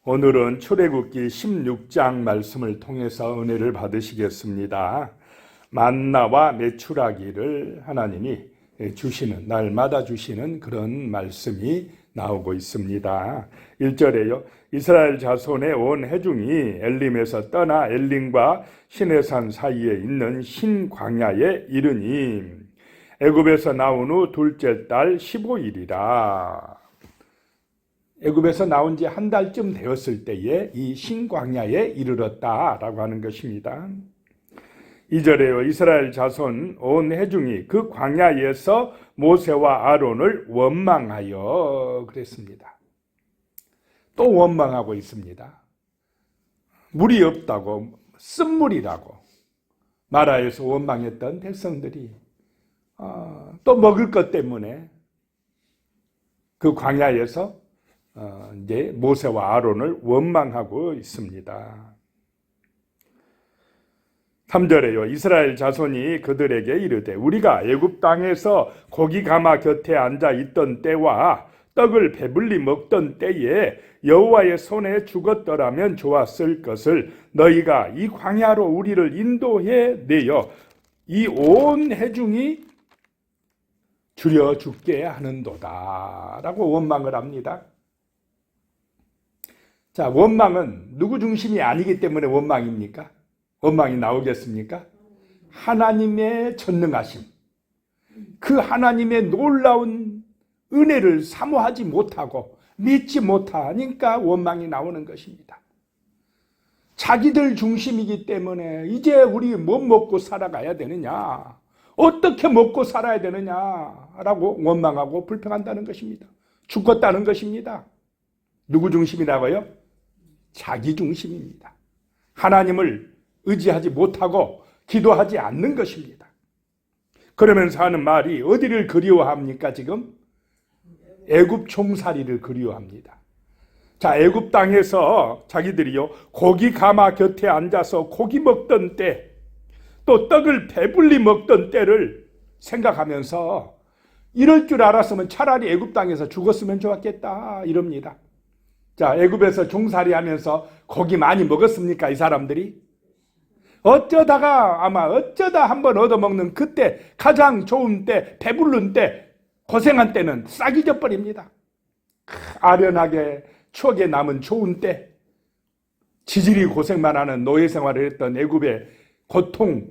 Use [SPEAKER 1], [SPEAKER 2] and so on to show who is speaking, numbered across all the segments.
[SPEAKER 1] 오늘은 출애굽기 16장 말씀을 통해서 은혜를 받으시겠습니다. 만나와 메추라기를 하나님이 주시는, 날마다 주시는 그런 말씀이 나오고 있습니다. 1절에요. 이스라엘 자손의 온 회중이 엘림에서 떠나 엘림과 시내산 사이에 있는 신광야에 이르니 애굽에서 나온 후 둘째 달 15일이라. 애굽에서 나온 지 한 달쯤 되었을 때에 이 신광야에 이르렀다라고 하는 것입니다. 2절에요. 이스라엘 자손 온 회중이 그 광야에서 모세와 아론을 원망하여 그랬습니다. 또 원망하고 있습니다. 물이 없다고, 쓴물이라고 마라에서 원망했던 백성들이 또 먹을 것 때문에 그 광야에서 이제 모세와 아론을 원망하고 있습니다. 3절에요. 이스라엘 자손이 그들에게 이르되 우리가 애굽 땅에서 고기 가마 곁에 앉아 있던 때와 떡을 배불리 먹던 때에 여호와의 손에 죽었더라면 좋았을 것을 너희가 이 광야로 우리를 인도해 내어 이 온 회중이 줄여 죽게 하는도다 라고 원망을 합니다. 자, 원망은 누구 중심이 아니기 때문에 원망입니까? 원망이 나오겠습니까? 하나님의 전능하심, 그 하나님의 놀라운 은혜를 사모하지 못하고 믿지 못하니까 원망이 나오는 것입니다. 자기들 중심이기 때문에 이제 우리 뭐 먹고 살아가야 되느냐, 어떻게 먹고 살아야 되느냐라고 원망하고 불평한다는 것입니다. 죽었다는 것입니다. 누구 중심이라고요? 자기 중심입니다. 하나님을 의지하지 못하고 기도하지 않는 것입니다. 그러면서 하는 말이 어디를 그리워합니까? 지금 애굽 종살이를 그리워합니다. 자, 애굽 땅에서 자기들이요 고기 가마 곁에 앉아서 고기 먹던 때, 또 떡을 배불리 먹던 때를 생각하면서 이럴 줄 알았으면 차라리 애굽 땅에서 죽었으면 좋았겠다 이럽니다. 자, 애굽에서 종살이 하면서 고기 많이 먹었습니까? 이 사람들이? 어쩌다 한번 얻어먹는 그때, 가장 좋은 때, 배부른 때, 고생한 때는 싹 잊어버립니다. 아련하게 추억에 남은 좋은 때, 지질이 고생만 하는 노예 생활을 했던 애굽의 고통이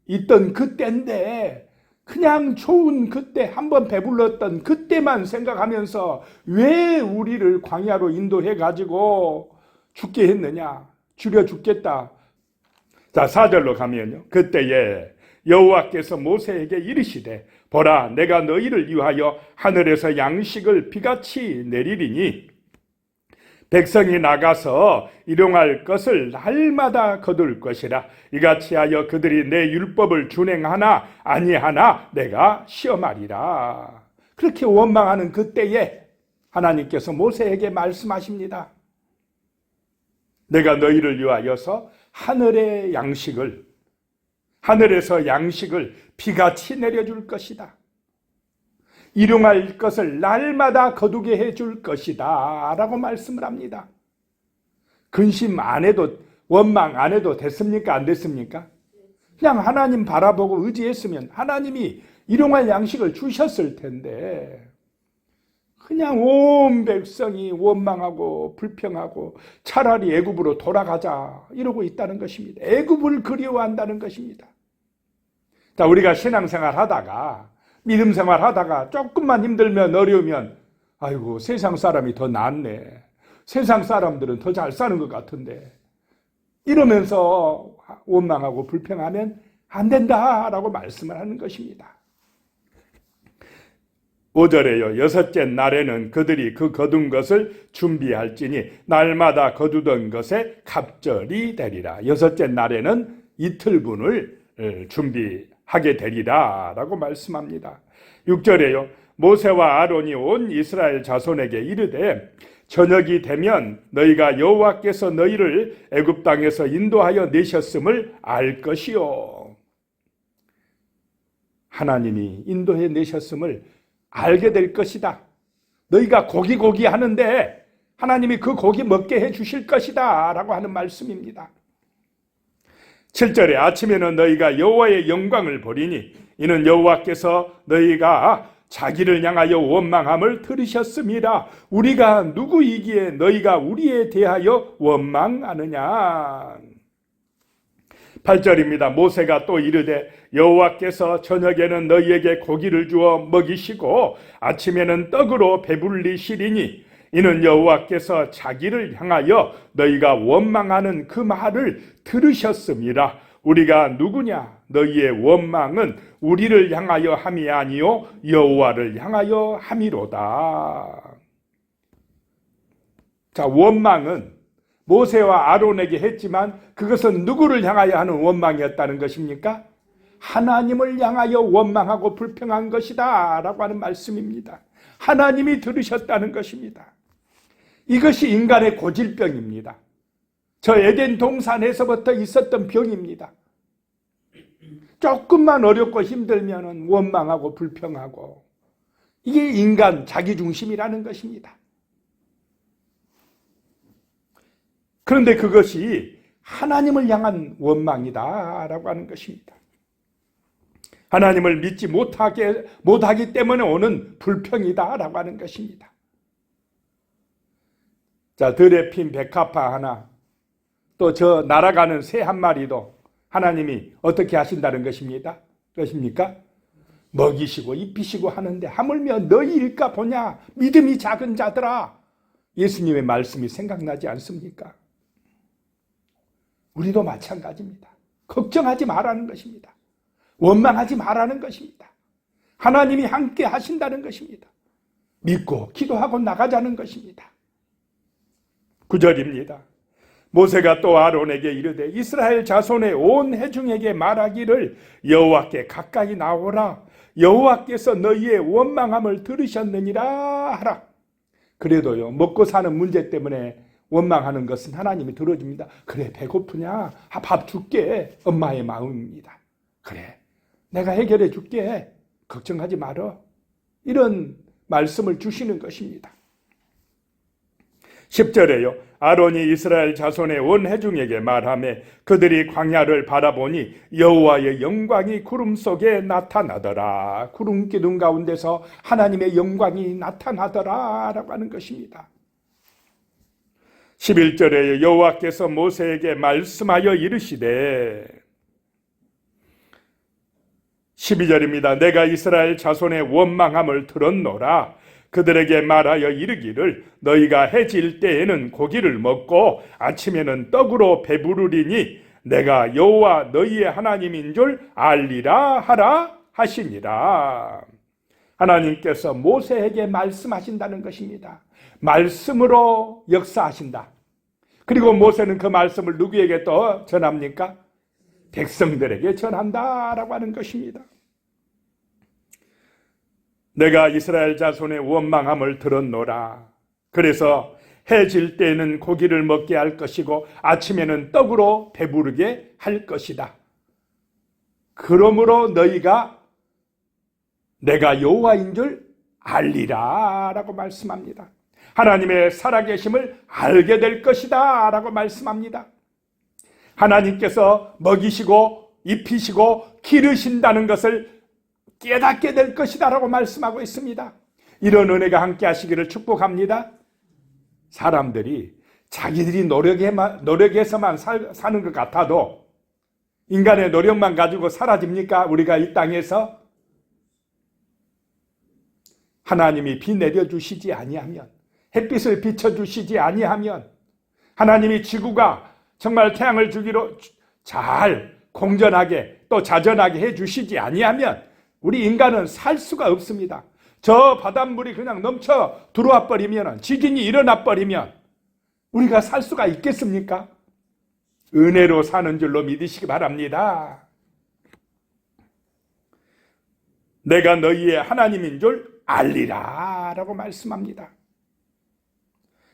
[SPEAKER 1] 있던 그때인데, 그냥 좋은 그때, 한번 배불렀던 그때만 생각하면서 왜 우리를 광야로 인도해가지고 죽게 했느냐, 줄여 죽겠다. 자, 4절로 가면요. 그때에 여호와께서 모세에게 이르시되 보라, 내가 너희를 위하여 하늘에서 양식을 비같이 내리리니 백성이 나가서 일용할 것을 날마다 거둘 것이라. 이같이 하여 그들이 내 율법을 준행하나 아니하나 내가 시험하리라. 그렇게 원망하는 그때에 하나님께서 모세에게 말씀하십니다. 내가 너희를 위하여서 하늘에서 양식을 비같이 내려줄 것이다. 일용할 것을 날마다 거두게 해줄 것이다 라고 말씀을 합니다. 근심 안 해도, 원망 안 해도 됐습니까? 안 됐습니까? 그냥 하나님 바라보고 의지했으면 하나님이 일용할 양식을 주셨을 텐데, 그냥 온 백성이 원망하고 불평하고 차라리 애굽으로 돌아가자 이러고 있다는 것입니다. 애굽을 그리워한다는 것입니다. 자, 우리가 신앙생활 하다가, 믿음 생활 하다가 조금만 힘들면, 어려우면 아이고 세상 사람이 더 낫네, 세상 사람들은 더 잘 사는 것 같은데, 이러면서 원망하고 불평하면 안 된다라고 말씀을 하는 것입니다. 5절에요. 여섯째 날에는 그들이 그 거둔 것을 준비할지니 날마다 거두던 것에 갑절이 되리라. 여섯째 날에는 이틀분을 준비하게 되리라 라고 말씀합니다. 6절에요. 모세와 아론이 온 이스라엘 자손에게 이르되 저녁이 되면 너희가 여호와께서 너희를 애굽 땅에서 인도하여 내셨음을 알 것이요. 하나님이 인도해 내셨음을 알게 될 것이다. 너희가 고기 하는데 하나님이 그 고기 먹게 해 주실 것이다 라고 하는 말씀입니다. 7절에 아침에는 너희가 여호와의 영광을 보리니 이는 여호와께서 너희가 자기를 향하여 원망함을 들으셨습니다. 우리가 누구이기에 너희가 우리에 대하여 원망하느냐. 8절입니다. 모세가 또 이르되 여호와께서 저녁에는 너희에게 고기를 주어 먹이시고 아침에는 떡으로 배불리시리니 이는 여호와께서 자기를 향하여 너희가 원망하는 그 말을 들으셨습니다. 우리가 누구냐? 너희의 원망은 우리를 향하여 함이 아니요 여호와를 향하여 함이로다. 자, 원망은 모세와 아론에게 했지만 그것은 누구를 향하여 하는 원망이었다는 것입니까? 하나님을 향하여 원망하고 불평한 것이다 라고 하는 말씀입니다. 하나님이 들으셨다는 것입니다. 이것이 인간의 고질병입니다. 저 에덴 동산에서부터 있었던 병입니다. 조금만 어렵고 힘들면 원망하고 불평하고, 이게 인간 자기중심이라는 것입니다. 그런데 그것이 하나님을 향한 원망이다라고 하는 것입니다. 하나님을 믿지 못하기 때문에 오는 불평이다라고 하는 것입니다. 자, 들에 핀 백합화 하나, 또 저 날아가는 새 한 마리도 하나님이 어떻게 하신다는 것입니까? 먹이시고 입히시고 하는데 하물며 너희일까 보냐? 믿음이 작은 자들아. 예수님의 말씀이 생각나지 않습니까? 우리도 마찬가지입니다. 걱정하지 말라는 것입니다. 원망하지 말라는 것입니다. 하나님이 함께 하신다는 것입니다. 믿고 기도하고 나가자는 것입니다. 9절입니다. 모세가 또 아론에게 이르되 이스라엘 자손의 온 회중에게 말하기를 여호와께 가까이 나오라. 여호와께서 너희의 원망함을 들으셨느니라 하라. 그래도요, 먹고 사는 문제 때문에 원망하는 것은 하나님이 들어줍니다. 그래, 배고프냐? 밥 줄게. 엄마의 마음입니다. 그래, 내가 해결해 줄게. 걱정하지 말어. 이런 말씀을 주시는 것입니다. 10절에요. 아론이 이스라엘 자손의 온 회중에게 말하매 그들이 광야를 바라보니 여호와의 영광이 구름 속에 나타나더라. 구름 기둥 가운데서 하나님의 영광이 나타나더라 라고 하는 것입니다. 11절에 여호와께서 모세에게 말씀하여 이르시되, 12절입니다. 내가 이스라엘 자손의 원망함을 들었노라. 그들에게 말하여 이르기를 너희가 해질 때에는 고기를 먹고 아침에는 떡으로 배부르리니 내가 여호와 너희의 하나님인 줄 알리라 하라 하시니라. 하나님께서 모세에게 말씀하신다는 것입니다. 말씀으로 역사하신다. 그리고 모세는 그 말씀을 누구에게 또 전합니까? 백성들에게 전한다라고 하는 것입니다. 내가 이스라엘 자손의 원망함을 들었노라. 그래서 해질 때에는 고기를 먹게 할 것이고 아침에는 떡으로 배부르게 할 것이다. 그러므로 너희가 내가 여호와인 줄 알리라 라고 말씀합니다. 하나님의 살아계심을 알게 될 것이다 라고 말씀합니다. 하나님께서 먹이시고 입히시고 기르신다는 것을 깨닫게 될 것이다 라고 말씀하고 있습니다. 이런 은혜가 함께 하시기를 축복합니다. 사람들이 자기들이 노력해서만 사는 것 같아도 인간의 노력만 가지고 사라집니까? 우리가 이 땅에서 하나님이 비 내려주시지 아니하면, 햇빛을 비춰주시지 아니하면, 하나님이 지구가 정말 태양을 주기로 잘 공전하게 또 자전하게 해주시지 아니하면 우리 인간은 살 수가 없습니다. 저 바닷물이 그냥 넘쳐 들어와 버리면, 지진이 일어나 버리면 우리가 살 수가 있겠습니까? 은혜로 사는 줄로 믿으시기 바랍니다. 내가 너희의 하나님인 줄 알리라 라고 말씀합니다.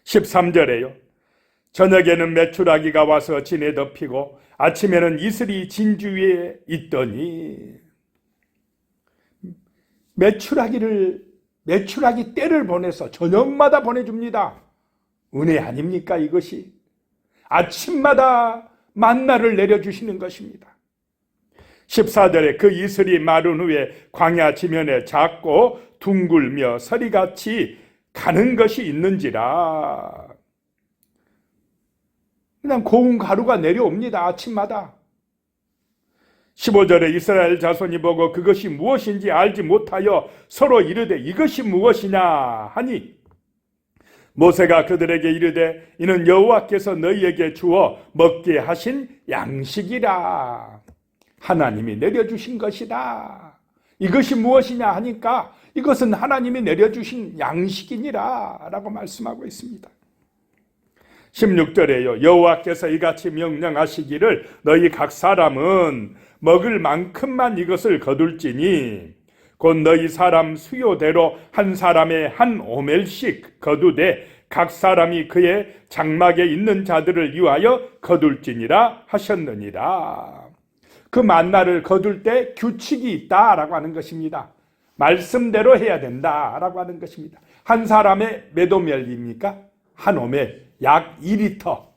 [SPEAKER 1] 13절에요. 저녁에는 메추라기가 와서 진에 덮이고 아침에는 이슬이 진주 위에 있더니, 메추라기 때를 보내서 저녁마다 보내줍니다. 은혜 아닙니까 이것이? 아침마다 만나를 내려주시는 것입니다. 14절에 그 이슬이 마른 후에 광야 지면에 작고 둥글며 서리같이 가는 것이 있는지라. 그냥 고운 가루가 내려옵니다. 아침마다. 15절에 이스라엘 자손이 보고 그것이 무엇인지 알지 못하여 서로 이르되 이것이 무엇이냐 하니 모세가 그들에게 이르되 이는 여호와께서 너희에게 주어 먹게 하신 양식이라. 하나님이 내려주신 것이다. 이것이 무엇이냐 하니까 이것은 하나님이 내려주신 양식이니라 라고 말씀하고 있습니다. 16절에요. 여호와께서 이같이 명령하시기를 너희 각 사람은 먹을 만큼만 이것을 거둘지니 곧 너희 사람 수요대로 한 사람의 한 오멜씩 거두되 각 사람이 그의 장막에 있는 자들을 위하여 거둘지니라 하셨느니라. 그 만나를 거둘 때 규칙이 있다라고 하는 것입니다. 말씀대로 해야 된다라고 하는 것입니다. 한 사람의 몇 오멜입니까? 한 오멜, 약 2리터.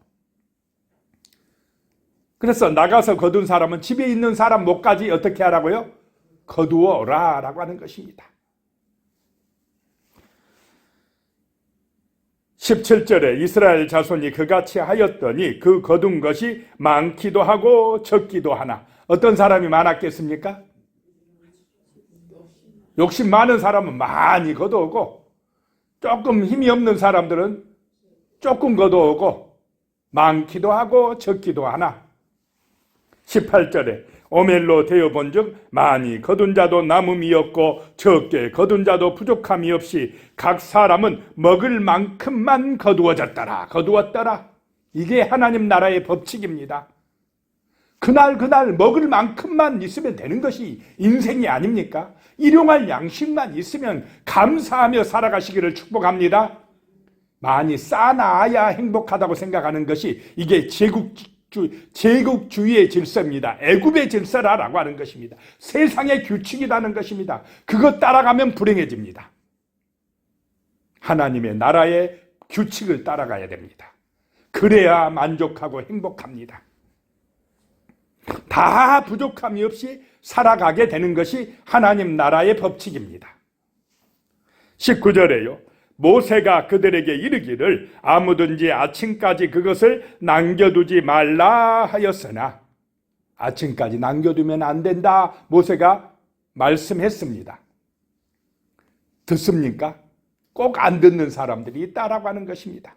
[SPEAKER 1] 그래서 나가서 거둔 사람은 집에 있는 사람 목까지 어떻게 하라고요? 거두어라 라고 하는 것입니다. 17절에 이스라엘 자손이 그같이 하였더니 그 거둔 것이 많기도 하고 적기도 하나. 어떤 사람이 많았겠습니까? 욕심 많은 사람은 많이 거두어오고 조금 힘이 없는 사람들은 조금 거두어오고 많기도 하고 적기도 하나. 18절에 오멜로 되어본 즉 많이 거둔 자도 남음이 없고 적게 거둔 자도 부족함이 없이 각 사람은 먹을 만큼만 거두어졌더라. 거두었더라. 이게 하나님 나라의 법칙입니다. 그날 먹을 만큼만 있으면 되는 것이 인생이 아닙니까? 일용할 양식만 있으면 감사하며 살아가시기를 축복합니다. 많이 쌓아놔야 행복하다고 생각하는 것이 이게 제국주의의 질서입니다. 애굽의 질서라고 하는 것입니다. 세상의 규칙이라는 것입니다. 그것 따라가면 불행해집니다. 하나님의 나라의 규칙을 따라가야 됩니다. 그래야 만족하고 행복합니다. 다 부족함이 없이 살아가게 되는 것이 하나님 나라의 법칙입니다. 19절에요. 모세가 그들에게 이르기를 아무든지 아침까지 그것을 남겨두지 말라 하였으나 아침까지 남겨두면 안 된다 모세가 말씀했습니다. 듣습니까? 꼭 안 듣는 사람들이 있다라고 하는 것입니다.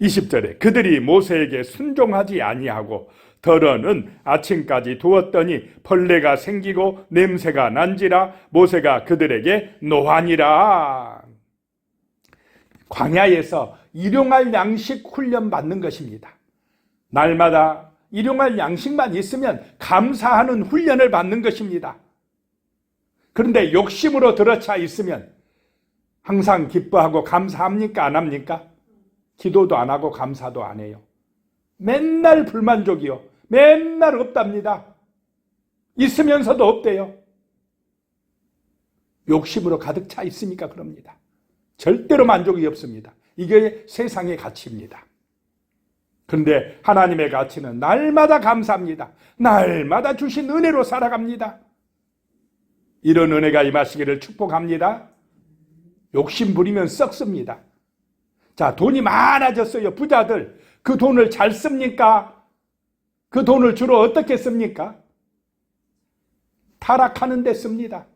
[SPEAKER 1] 20절에 그들이 모세에게 순종하지 아니하고 덜어는 아침까지 두었더니 벌레가 생기고 냄새가 난지라 모세가 그들에게 노하니라. 광야에서 일용할 양식 훈련 받는 것입니다. 날마다 일용할 양식만 있으면 감사하는 훈련을 받는 것입니다. 그런데 욕심으로 들어차 있으면 항상 기뻐하고 감사합니까? 안 합니까? 기도도 안 하고 감사도 안 해요. 맨날 불만족이요. 맨날 없답니다. 있으면서도 없대요. 욕심으로 가득 차 있으니까 그럽니다. 절대로 만족이 없습니다. 이게 세상의 가치입니다. 그런데 하나님의 가치는 날마다 감사합니다. 날마다 주신 은혜로 살아갑니다. 이런 은혜가 임하시기를 축복합니다. 욕심 부리면 썩습니다. 자, 돈이 많아졌어요. 부자들. 그 돈을 잘 씁니까? 그 돈을 주로 어떻게 씁니까? 타락하는 데 씁니다.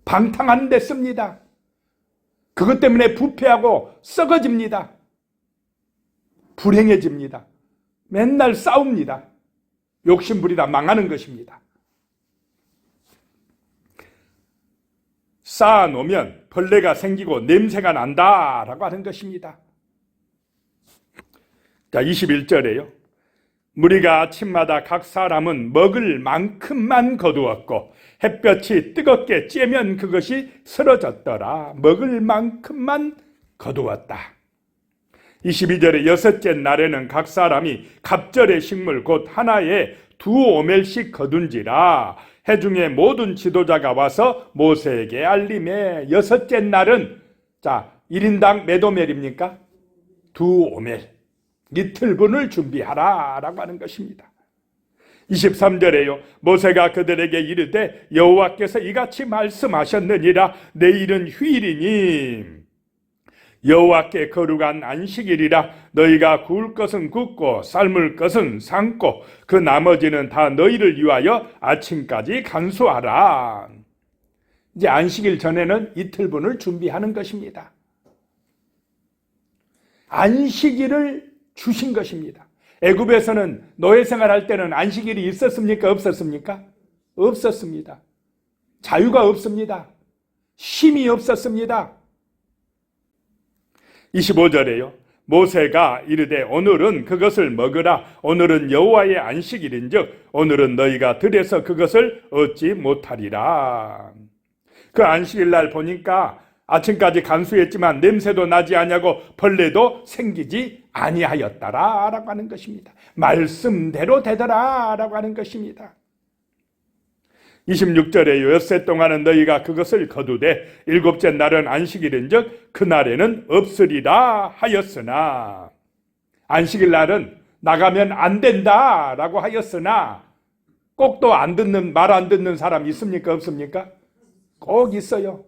[SPEAKER 1] 방탕하는 데 씁니다. 그것 때문에 부패하고 썩어집니다. 불행해집니다. 맨날 싸웁니다. 욕심 부리다 망하는 것입니다. 쌓아놓으면 벌레가 생기고 냄새가 난다라고 하는 것입니다. 자, 21절에요. 무리가 아침마다 각 사람은 먹을 만큼만 거두었고 햇볕이 뜨겁게 쬐면 그것이 쓰러졌더라. 먹을 만큼만 거두었다. 22절에 여섯째 날에는 각 사람이 갑절의 식물 곧 하나에 2오멜씩 거둔지라. 회중의 모든 지도자가 와서 모세에게 알림해. 여섯째 날은 자 1인당 몇 오멜입니까? 2오멜. 이틀분을 준비하라 라고 하는 것입니다. 23절에요. 모세가 그들에게 이르되 여호와께서 이같이 말씀하셨느니라. 내일은 휴일이니 여호와께 거룩한 안식일이라. 너희가 구울 것은 굽고 삶을 것은 삶고 그 나머지는 다 너희를 위하여 아침까지 간수하라. 이제 안식일 전에는 이틀분을 준비하는 것입니다. 안식일을 주신 것입니다. 애굽에서는 노예 생활할 때는 안식일이 있었습니까? 없었습니까? 없었습니다. 자유가 없습니다. 쉼이 없었습니다. 25절에요. 모세가 이르되 오늘은 그것을 먹으라. 오늘은 여호와의 안식일인즉 오늘은 너희가 들에서 그것을 얻지 못하리라. 그 안식일 날 보니까 아침까지 간수했지만 냄새도 나지 아니하고 벌레도 생기지 아니하였더라 라고 하는 것입니다. 말씀대로 되더라 라고 하는 것입니다. 26절에 엿새 동안은 너희가 그것을 거두되 일곱째 날은 안식일인즉 그날에는 없으리라 하였으나, 안식일 날은 나가면 안 된다 라고 하였으나 꼭 또 안 듣는, 말 안 듣는 사람 있습니까? 없습니까? 꼭 있어요.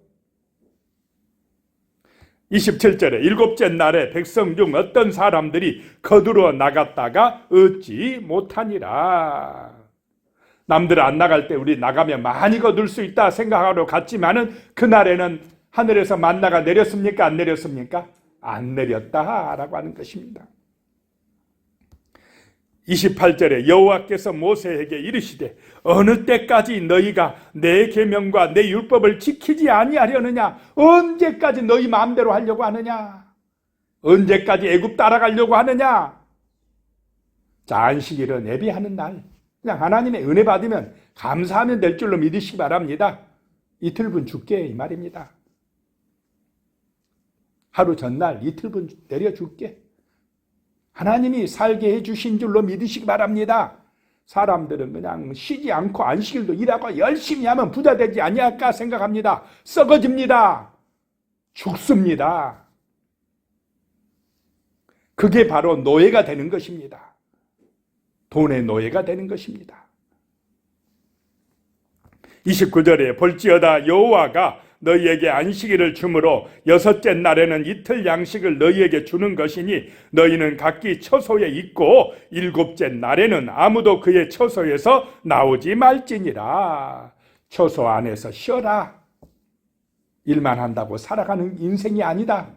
[SPEAKER 1] 27절에 일곱째 날에 백성 중 어떤 사람들이 거두러 나갔다가 얻지 못하니라. 남들 안 나갈 때 우리 나가면 많이 거둘 수 있다 생각하러 갔지만은 그날에는 하늘에서 만나가 내렸습니까? 안 내렸습니까? 안 내렸다라고 하는 것입니다. 28절에 여호와께서 모세에게 이르시되 어느 때까지 너희가 내 계명과 내 율법을 지키지 아니하려느냐? 언제까지 너희 마음대로 하려고 하느냐? 언제까지 애굽 따라가려고 하느냐? 자, 안식일은 예비하는 날, 그냥 하나님의 은혜 받으면 감사하면 될 줄로 믿으시기 바랍니다. 이틀분 줄게 이 말입니다. 하루 전날 이틀분 내려줄게. 하나님이 살게 해주신 줄로 믿으시기 바랍니다. 사람들은 그냥 쉬지 않고 안식일도 일하고 열심히 하면 부자 되지 아니할까 생각합니다. 썩어집니다. 죽습니다. 그게 바로 노예가 되는 것입니다. 돈의 노예가 되는 것입니다. 29절에 볼지어다 여호와가 너희에게 안식일을 주므로 여섯째 날에는 이틀 양식을 너희에게 주는 것이니 너희는 각기 처소에 있고 일곱째 날에는 아무도 그의 처소에서 나오지 말지니라. 처소 안에서 쉬어라. 일만 한다고 살아가는 인생이 아니다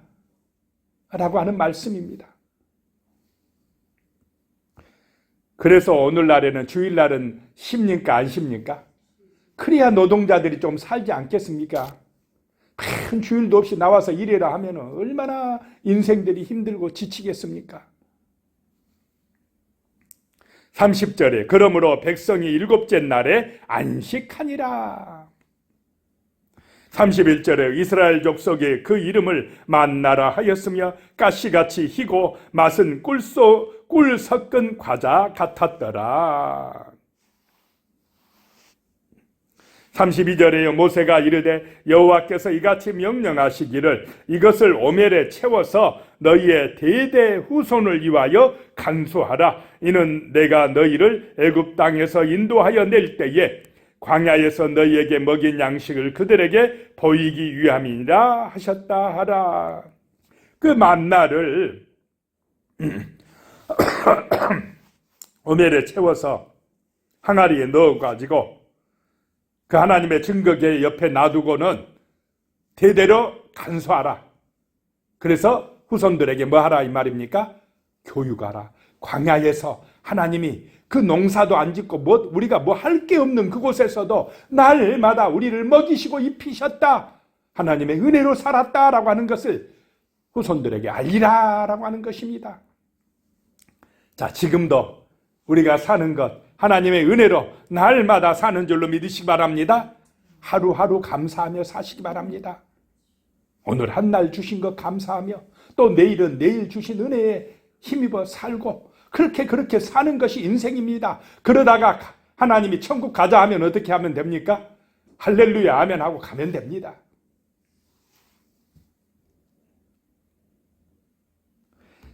[SPEAKER 1] 라고 하는 말씀입니다. 그래서 오늘날에는 주일날은 쉽니까 안 쉽니까? 그래야 노동자들이 좀 살지 않겠습니까? 큰 주일도 없이 나와서 일해라 하면 얼마나 인생들이 힘들고 지치겠습니까? 30절에 그러므로 백성이 일곱째 날에 안식하니라. 31절에 이스라엘 족속이 그 이름을 만나라 하였으며 가시같이 희고 맛은 꿀 섞은 과자 같았더라. 32절에 모세가 이르되 여호와께서 이같이 명령하시기를 이것을 오멜에 채워서 너희의 대대 후손을 위하여 간수하라. 이는 내가 너희를 애굽 땅에서 인도하여 낼 때에 광야에서 너희에게 먹인 양식을 그들에게 보이기 위함이니라 하셨다 하라. 그 만나를 오멜에 채워서 항아리에 넣어가지고 그 하나님의 증거궤 옆에 놔두고는 대대로 간수하라. 그래서 후손들에게 뭐 하라 이 말입니까? 교육하라. 광야에서 하나님이 그 농사도 안 짓고 우리가 뭐 할 게 없는 그곳에서도 날마다 우리를 먹이시고 입히셨다. 하나님의 은혜로 살았다라고 하는 것을 후손들에게 알리라라고 하는 것입니다. 자, 지금도 우리가 사는 것 하나님의 은혜로 날마다 사는 줄로 믿으시기 바랍니다. 하루하루 감사하며 사시기 바랍니다. 오늘 한 날 주신 것 감사하며 또 내일은 내일 주신 은혜에 힘입어 살고 그렇게 사는 것이 인생입니다. 그러다가 하나님이 천국 가자 하면 어떻게 하면 됩니까? 할렐루야 아멘 하고 가면 됩니다.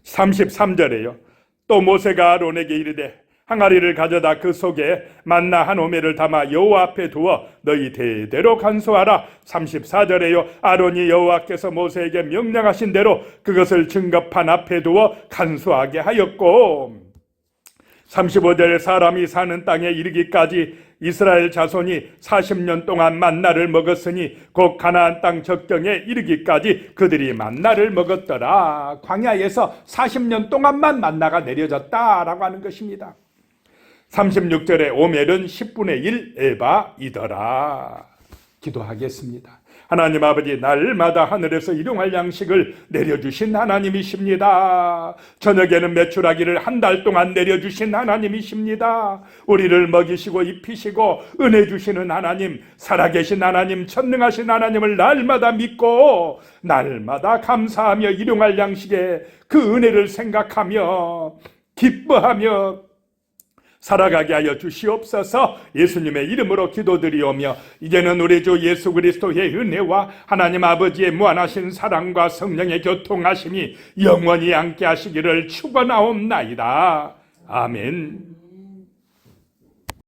[SPEAKER 1] 33절에요. 또 모세가 아론에게 이르되 항아리를 가져다 그 속에 만나 한 오매를 담아 여호와 앞에 두어 너희 대대로 간수하라. 34절에요. 아론이 여호와께서 모세에게 명령하신 대로 그것을 증거판 앞에 두어 간수하게 하였고, 35절에 사람이 사는 땅에 이르기까지 이스라엘 자손이 40년 동안 만나를 먹었으니 곧 가나안 땅 적경에 이르기까지 그들이 만나를 먹었더라. 광야에서 40년 동안만 만나가 내려졌다라고 하는 것입니다. 36절에 오멜은 10분의 1 에바이더라. 기도하겠습니다. 하나님 아버지, 날마다 하늘에서 일용할 양식을 내려주신 하나님이십니다. 저녁에는 메추라기를 한 달 동안 내려주신 하나님이십니다. 우리를 먹이시고 입히시고 은혜 주시는 하나님, 살아계신 하나님, 전능하신 하나님을 날마다 믿고 날마다 감사하며 일용할 양식에 그 은혜를 생각하며 기뻐하며 살아가게 하여 주시옵소서. 예수님의 이름으로 기도드리오며 이제는 우리 주 예수 그리스도의 은혜와 하나님 아버지의 무한하신 사랑과 성령의 교통하심이 영원히 함께 하시기를 축원하옵나이다. 아멘.